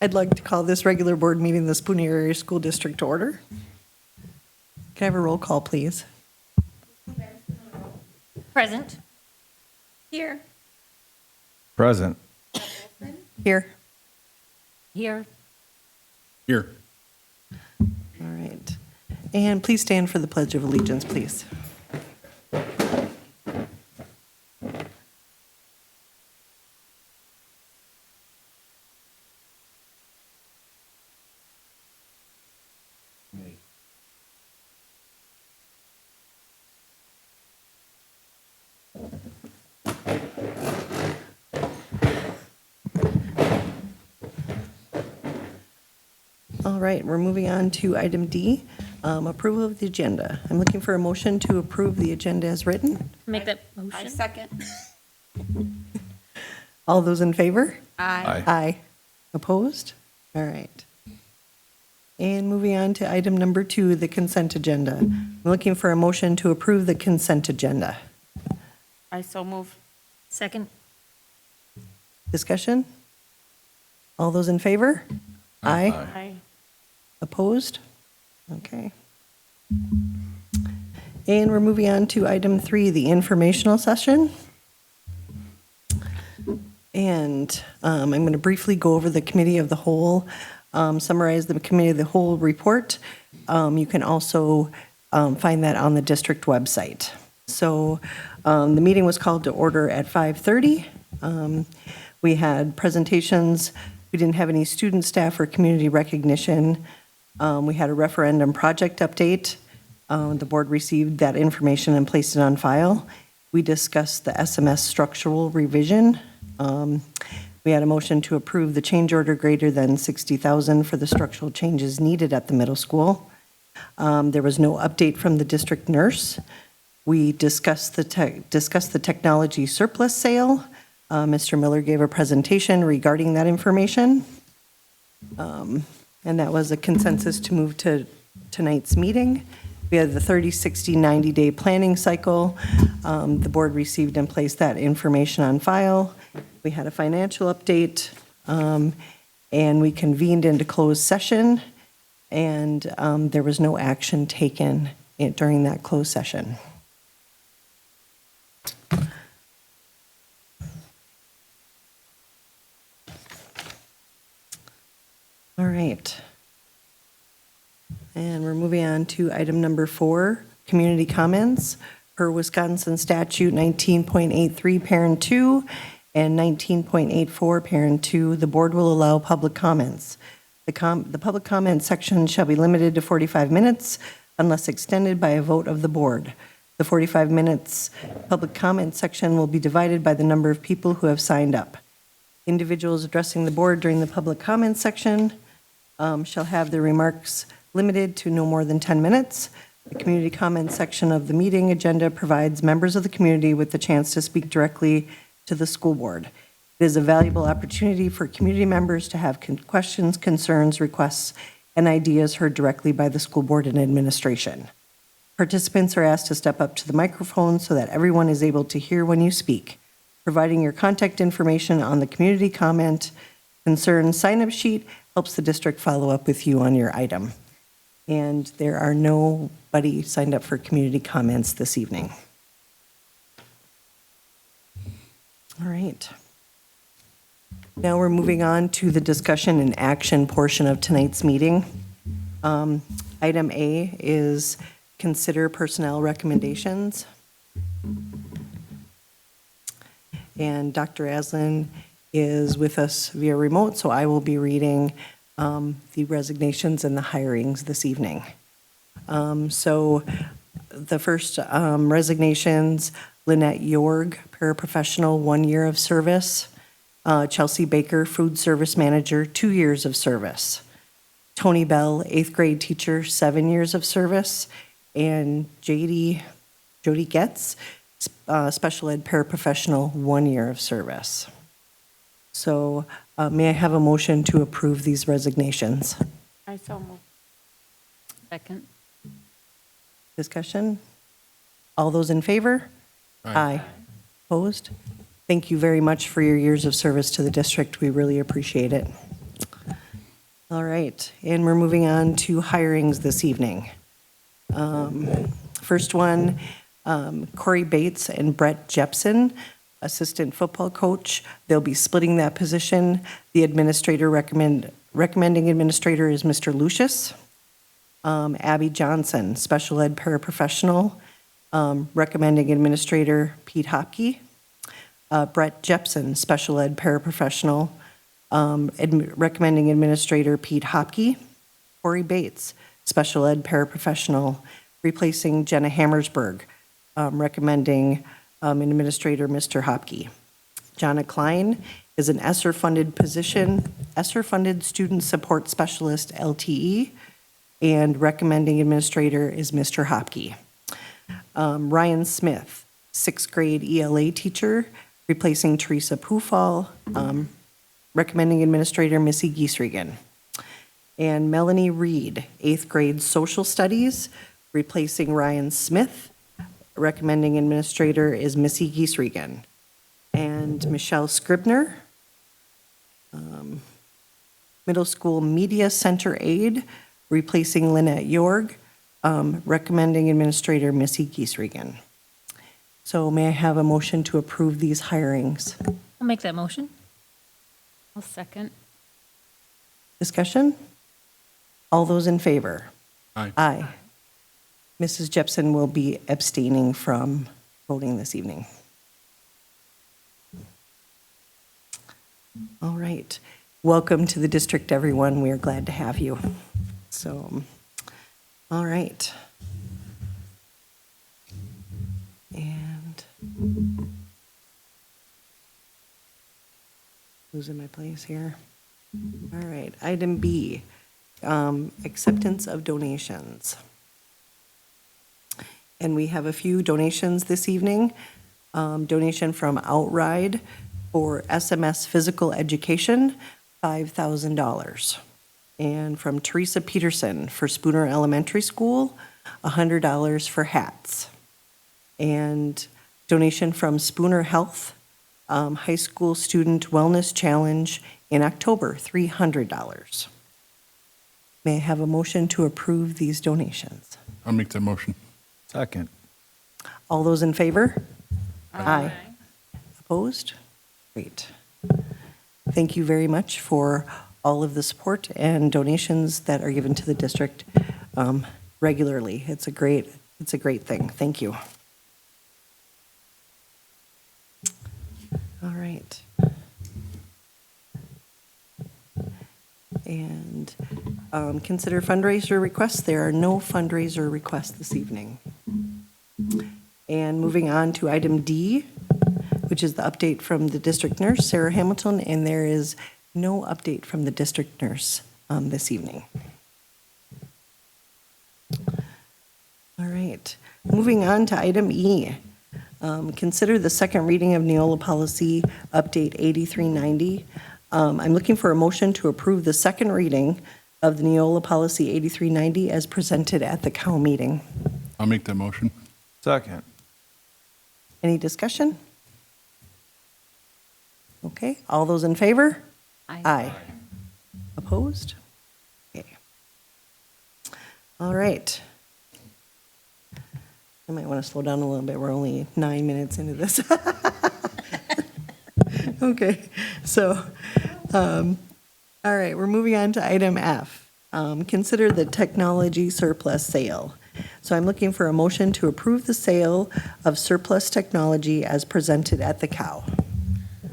I'd like to call this regular board meeting of the Spooner Area School District to order. Can I have a roll call, please? Present. Here. Present. Here. Here. Here. All right. And please stand for the Pledge of Allegiance, please. All right, we're moving on to item D, approval of the agenda. I'm looking for a motion to approve the agenda as written. Make that I motion. second. All those in favor? Aye. Aye. Opposed? All right. And moving on to item number 2, the consent agenda. I'm looking for a motion to approve the consent agenda. I so move. Second. Discussion? All those in favor? Aye. Aye. Opposed? Okay. And we're moving on to item 3, the informational session. And I'm going to briefly go over the committee of the whole, summarize the committee of the whole report. You can also find that on the district website. So the meeting was called to order at 5:30. We had presentations. We didn't have any student, staff, or community recognition. We had a referendum project update. The board received that information and placed it on file. We discussed the SMS structural revision. We had a motion to approve the change order greater than $60,000 for the structural changes needed at the middle school. There was no update from the district nurse. We discussed the technology surplus sale. Mr. Miller gave a presentation regarding that information. And that was a consensus to move to tonight's meeting. We had the 30, 60, 90-day planning cycle. The board received and placed that information on file. We had a financial update, and we convened into closed session, and there was no action taken during that closed session. All right. And we're moving on to item number 4, community comments. Per Wisconsin statute 19.83, parent 2, and 19.84, parent 2, the board will allow public comments. The public comment section shall be limited to 45 minutes unless extended by a vote of the board. The 45 minutes public comment section will be divided by the number of people who have signed up. Individuals addressing the board during the public comment section shall have their remarks limited to no more than 10 minutes. The community comment section of the meeting agenda provides members of the community with the chance to speak directly to the school board. It is a valuable opportunity for community members to have questions, concerns, requests, and ideas heard directly by the school board and administration. Participants are asked to step up to the microphone so that everyone is able to hear when you speak. Providing your contact information on the community comment concern sign-up sheet helps the district follow up with you on your item. And there are nobody signed up for community comments this evening. All right. Now we're moving on to the discussion and action portion of tonight's meeting. Item A is consider personnel recommendations. And Dr. Aslan is with us via remote, so I will be reading the resignations and the hirings this evening. So the first resignations, Lynette Yorg, paraprofessional, 1 year of service. Chelsea Baker, food service manager, 2 years of service. Tony Bell, 8th grade teacher, 7 years of service. And Jody Getz, special ed paraprofessional, 1 year of service. So may I have a motion to approve these resignations? I so move. Second. Discussion? All those in favor? Aye. Opposed? Thank you very much for your years of service to the district. We really appreciate it. All right, and we're moving on to hirings this evening. First one, Corey Bates and Brett Jepson, assistant football coach. They'll be splitting that position. The recommending administrator is Mr. Lucius. Abby Johnson, special ed paraprofessional. Recommending administrator Pete Hopke. Brett Jepson, special ed paraprofessional. Recommending administrator Pete Hopke. Corey Bates, special ed paraprofessional, replacing Jenna Hammersberg. Recommending administrator Mr. Hopke. Jonna Klein is an ESSER-funded position, ESSER-funded student support specialist, LTE, and recommending administrator is Mr. Hopke. Ryan Smith, sixth grade ELA teacher, replacing Teresa Pufall, recommending administrator Missy Giesrigen. And Melanie Reed, eighth grade social studies, replacing Ryan Smith, recommending administrator is Missy Giesrigen. And Michelle Scribner, middle school media center aide, replacing Lynette Jorg, recommending administrator Missy Giesrigen. So may I have a motion to approve these hirings? I'll make that motion. I'll second. Discussion? All those in favor? Aye. Aye. Mrs. Jepson will be abstaining from voting this evening. All right. Welcome to the district, everyone. We are glad to have you. So, all right. And losing my place here. All right. Item B, acceptance of donations. And we have a few donations this evening. Donation from Outride for SMS physical education, $5,000. And from Teresa Peterson for Spooner Elementary School, $100 for hats. And donation from Spooner Health, High School Student Wellness Challenge in October, $300. May I have a motion to approve these donations? I'll make that motion. Second. All those in favor? Aye. Opposed? Great. Thank you very much for all of the support and donations that are given to the district regularly. It's a great thing. Thank you. All right. And consider fundraiser requests. There are no fundraiser requests this evening. And moving on to item D, which is the update from the district nurse, Sarah Hamilton, and there is no update from the district nurse this evening. All right. Moving on to item E. Consider the second reading of Neola Policy Update 8390. I'm looking for a motion to approve the second reading of the Neola Policy 8390 as presented at the COW meeting. I'll make that motion. Second. Any discussion? Okay, all those in favor? Aye. Opposed? Okay. All right. I might want to slow down a little bit. We're only 9 minutes into this. Okay, so, all right, we're moving on to item F. Consider the technology surplus sale. So I'm looking for a motion to approve the sale of surplus technology as presented at the COW.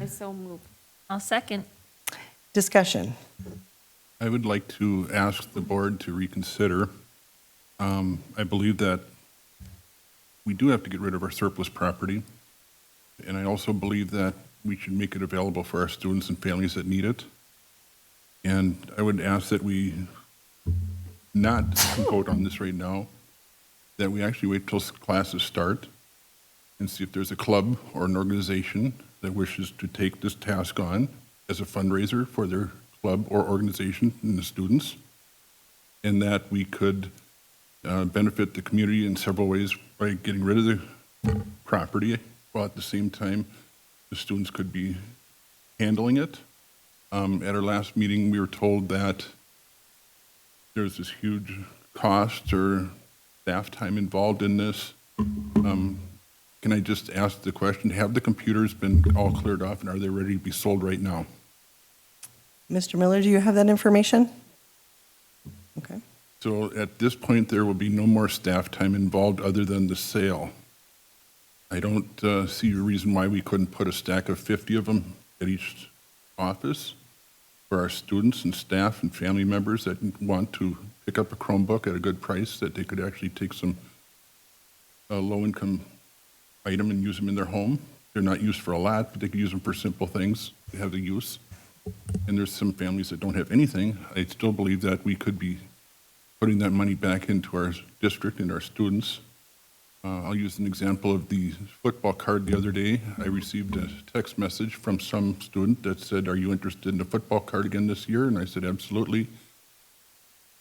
I so move. I'll second. Discussion. I would like to ask the board to reconsider. I believe that we do have to get rid of our surplus property. And I also believe that we should make it available for our students and families that need it. And I would ask that we not vote on this right now, that we actually wait till classes start and see if there's a club or an organization that wishes to take this task on as a fundraiser for their club or organization and the students, and that we could benefit the community in several ways by getting rid of the property, while at the same time the students could be handling it. At our last meeting, we were told that there's this huge cost or staff time involved in this. Can I just ask the question, have the computers been all cleared off and are they ready to be sold right now? Mr. Miller, do you have that information? Okay. So at this point, there will be no more staff time involved other than the sale. I don't see a reason why we couldn't put a stack of 50 of them at each office for our students and staff and family members that want to pick up a Chromebook at a good price, that they could actually take some low-income item and use them in their home. They're not used for a lot, but they could use them for simple things. They have the use. And there's some families that don't have anything. I still believe that we could be putting that money back into our district and our students. I'll use an example of the football card the other day. I received a text message from some student that said, "Are you interested in the football card again this year?" And I said, "Absolutely."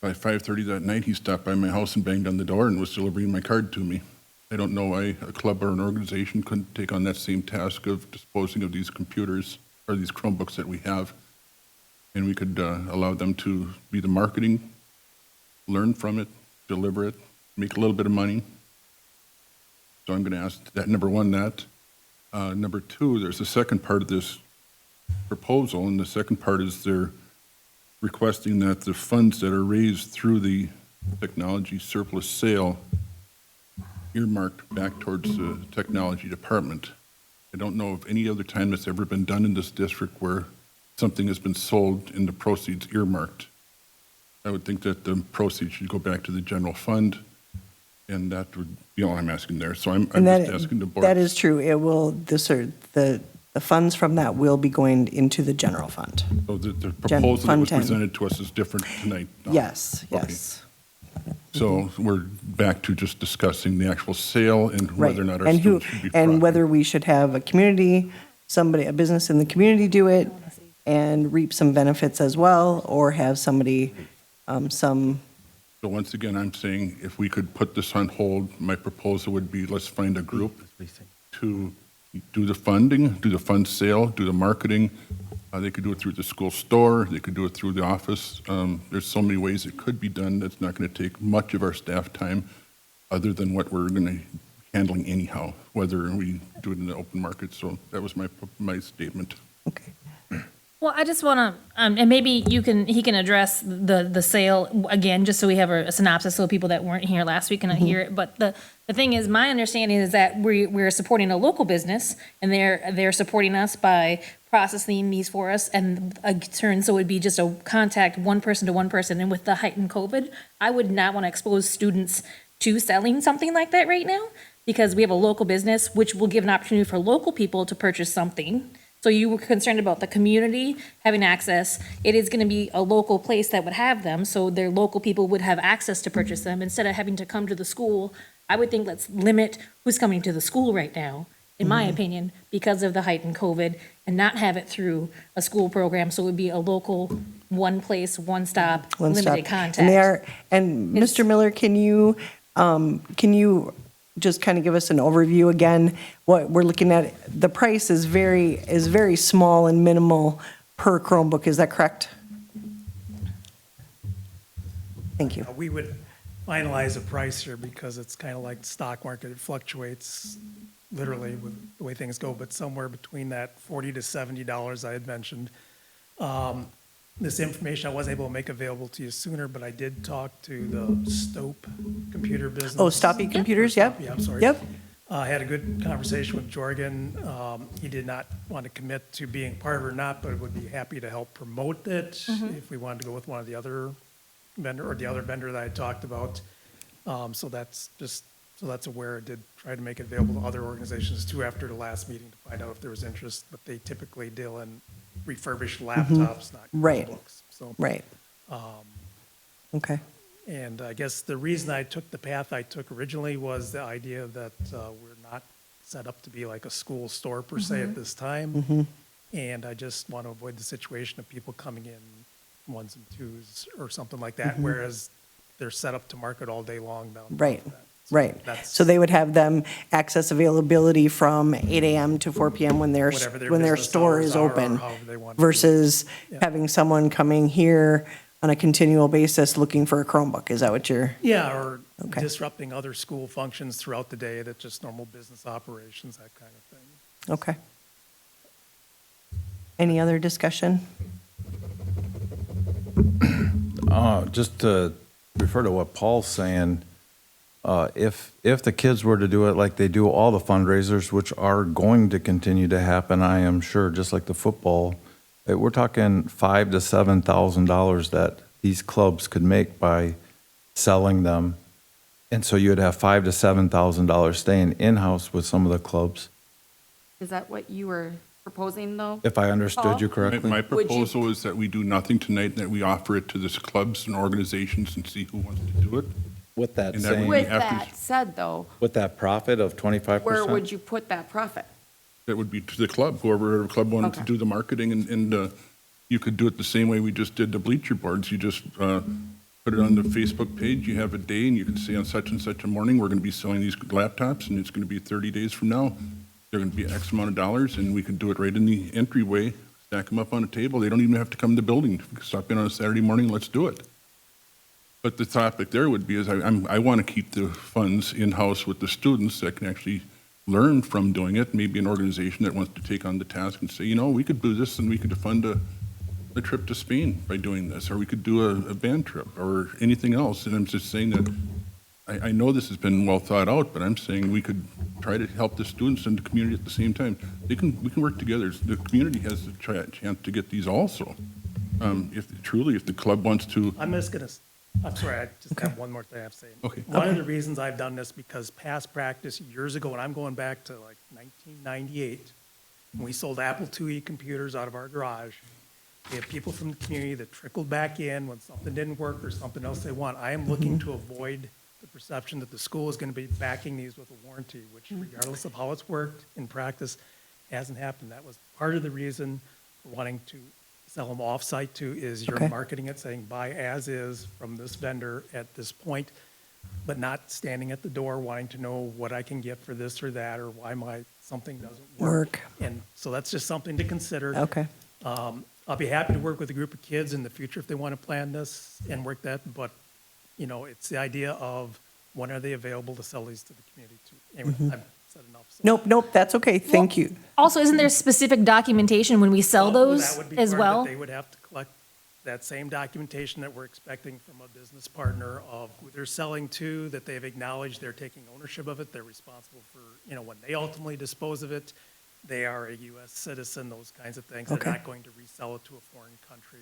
By 5:30 that night, he stopped by my house and banged on the door and was delivering my card to me. I don't know why a club or an organization couldn't take on that same task of disposing of these computers or these Chromebooks that we have. And we could allow them to be the marketing, learn from it, deliver it, make a little bit of money. So I'm going to ask that, number one, that. Number two, there's a second part of this proposal, and the second part is they're requesting that the funds that are raised through the technology surplus sale earmarked back towards the technology department. I don't know of any other time that's ever been done in this district where something has been sold and the proceeds earmarked. I would think that the proceeds should go back to the general fund, and that would be all I'm asking there. So I'm And just asking the board. that is true. It will, the funds from that will be going into the general fund. So the proposal that Fund was 10. presented to us is different tonight? No. Yes, Okay. yes. So we're back to just discussing the actual sale and Right. whether or not our And who, students should be and profiting. whether we should have a community, somebody, a business in the community do it and reap some benefits as well, or have somebody, some, So once again, I'm saying if we could put this on hold, my proposal would be let's find a group to do the funding, do the fund sale, do the marketing. They could do it through the school store. They could do it through the office. There's so many ways it could be done. That's not going to take much of our staff time other than what we're going to be handling anyhow, whether we do it in the open market. So that was my statement. okay. Well, I just want to, and maybe he can address the sale again, just so we have a synopsis, so people that weren't here last week can hear it. But the thing is, my understanding is that we're supporting a local business, and they're supporting us by processing these for us, and a turn, so it would be just a contact one person to one person. And with the heightened COVID, I would not want to expose students to selling something like that right now, because we have a local business, which will give an opportunity for local people to purchase something. So you were concerned about the community having access. It is going to be a local place that would have them, so their local people would have access to purchase them instead of having to come to the school. I would think let's limit who's coming to the school right now, in my opinion, because of the heightened COVID, and not have it through a school program. So it would be a local, one place, one stop, One stop. limited contact. And they are, and It's- Mr. Miller, can you just kind of give us an overview again? What we're looking at, the price is very small and minimal per Chromebook, is that correct? Thank you. We would finalize a price here because it's kind of like the stock market. It fluctuates literally with the way things go, but somewhere between that $40 to $70 I had mentioned. This information I wasn't able to make available to you sooner, but I did talk to the Stope computer business. Oh, Stoppy Computers, yep. Yeah, I'm sorry. Yep. I had a good conversation with Jorgen. He did not want to commit to being part of it or not, but would be happy to help promote it if we wanted to go with one of the other vendor, or the other vendor that I talked about. So that's aware. I did try to make it available to other organizations too after the last meeting to find out if there was interest, but they typically deal in refurbished laptops, not Right. Chromebooks. So, Right. Okay. and I guess the reason I took the path I took originally was the idea that we're not set up to be like a school store per se at this time. And I just want to avoid the situation of people coming in ones and twos or something like that, whereas they're set up to market all day long down. Right. Right. That's So they would have them access availability from 8 AM to 4 PM when Whatever their their business store hours is are, or open however they want to do it. versus Yeah. having someone coming here on a continual basis looking for a Chromebook. Is that what you're, Yeah, or Okay. disrupting other school functions throughout the day, that just normal business operations, that kind of thing. okay. Any other discussion? Just to refer to what Paul's saying, if the kids were to do it like they do all the fundraisers, which are going to continue to happen, I am sure, just like the football, we're talking $5,000 to $7,000 that these clubs could make by selling them. And so you'd have $5,000 to $7,000 staying in-house with some of the clubs, Is that what you were proposing, though? if I understood you Paul? correctly. My Would you- proposal is that we do nothing tonight, and that we offer it to the clubs and organizations and see who wants to do it. With that And that would saying, be With after- that said, though, with that profit of 25%? where would you put that profit? That would be to the club, whoever the club wanted to Okay. do the marketing, and you could do it the same way we just did the bleacher boards. You just put it on the Facebook page, you have a day, and you can say on such and such a morning, we're going to be selling these laptops, and it's going to be 30 days from now. They're going to be X amount of dollars, and we could do it right in the entryway, stack them up on a table. They don't even have to come to the building. Stop in on a Saturday morning, let's do it. But the topic there would be is I want to keep the funds in-house with the students that can actually learn from doing it. Maybe an organization that wants to take on the task and say, you know, we could do this and we could fund a trip to Spain by doing this, or we could do a band trip or anything else. And I'm just saying that I know this has been well thought out, but I'm saying we could try to help the students and the community at the same time. We can work together. The community has a chance to get these also. If the club wants to, I'm sorry, I just have one more thing I have to say. Okay. One of the reasons I've done this, because past practice years ago, and I'm going back to like 1998, when we sold Apple IIe computers out of our garage, we have people from the community that trickled back in when something didn't work or something else they want. I am looking to avoid the perception that the school is going to be backing these with a warranty, which regardless of how it's worked in practice, hasn't happened. That was part of the reason for wanting to sell them off-site too, is you're Okay. marketing it, saying buy as is from this vendor at this point, but not standing at the door wanting to know what I can get for this or that, or why something doesn't work. And so that's just something to consider. Okay. I'll be happy to work with a group of kids in the future if they want to plan this and work that, but, you know, it's the idea of when are they available to sell these to the community too. Anyway, I've said enough. So- Nope, that's okay. Thank you. Also, isn't there specific documentation when we sell Well, those that would be as part of it. well? They would have to collect that same documentation that we're expecting from a business partner of who they're selling to, that they've acknowledged they're taking ownership of it, they're responsible for, you know, when they ultimately dispose of it, they are a U.S. citizen, those kinds of things. Okay. They're not going to resell it to a foreign country,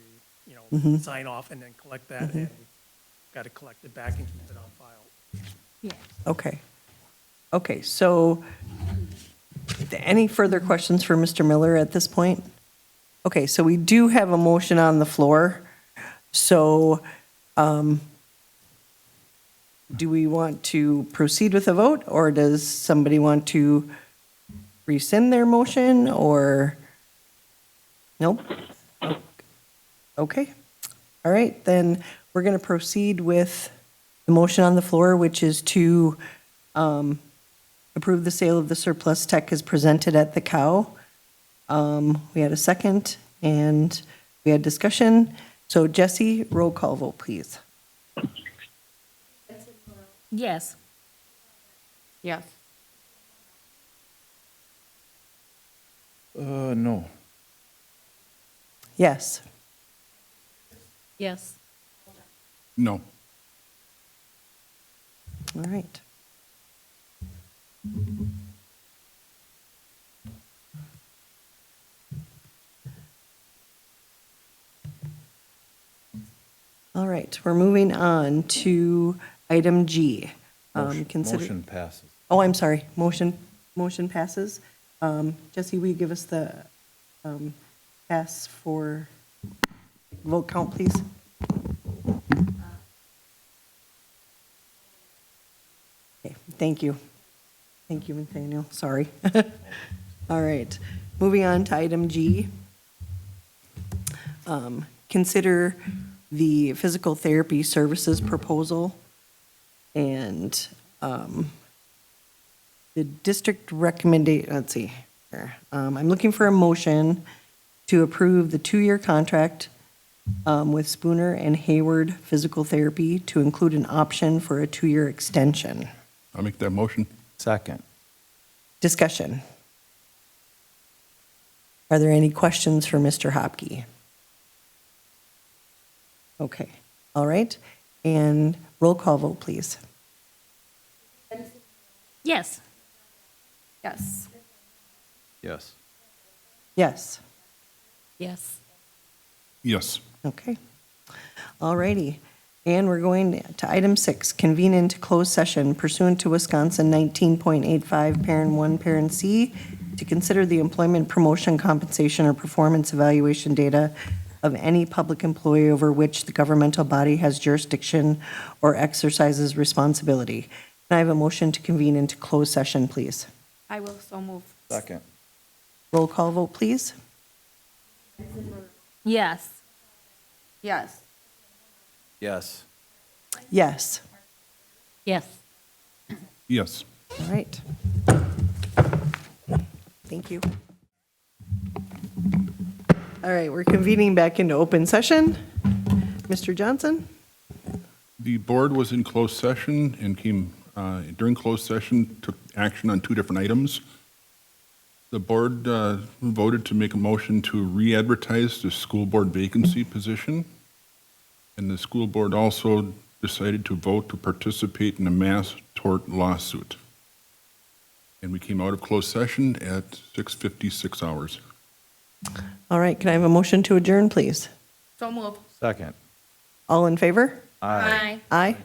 you know, sign off and then collect that, and we've got to collect it back and keep it on file. Yeah. Okay. Okay, so any further questions for Mr. Miller at this point? Okay, so we do have a motion on the floor. So do we want to proceed with a vote, or does somebody want to rescind their motion, or? Nope. Okay. All right, then we're going to proceed with the motion on the floor, which is to approve the sale of the surplus tech as presented at the cow. We had a second, and we had discussion. So Jesse, roll call vote, please. Yes. Yes. No. Yes. Yes. no. All right. All right, we're moving on to item G. Motion passes. Oh, I'm sorry, motion passes. Jesse, will you give us the pass for vote count, please? Okay, thank you. Thank you, Nathaniel, sorry. All right, moving on to item G. Consider the physical therapy services proposal. And The district recommendation, let's see, here. I'm looking for a motion to approve the 2-year contract with Spooner and Hayward Physical Therapy to include an option for a 2-year extension. I'll make that motion. Second. Discussion. Are there any questions for Mr. Hopke? Okay, all right. And roll call vote, please. Yes. Yes. Yes. Yes. Yes. Yes. Okay. All righty. And we're going to item 6, convene into closed session pursuant to Wisconsin 19.85, parent 1, parent C, to consider the employment, promotion, compensation, or performance evaluation data of any public employee over which the governmental body has jurisdiction or exercises responsibility. Can I have a motion to convene into closed session, please? I will so move. Second. Roll call vote, please. Yes. Yes. Yes. Yes. Yes. Yes. All right. Thank you. All right, we're convening back into open session. Mr. Johnson? The board was in closed session and came, during closed session, took action on 2 different items. The board voted to make a motion to re-advertise the school board vacancy position. And the school board also decided to vote to participate in a mass tort lawsuit. And we came out of closed session at 6:56 hours. All right, can I have a motion to adjourn, please? So move. Second. All in favor? Aye. Aye.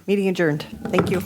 Meeting adjourned. Thank you.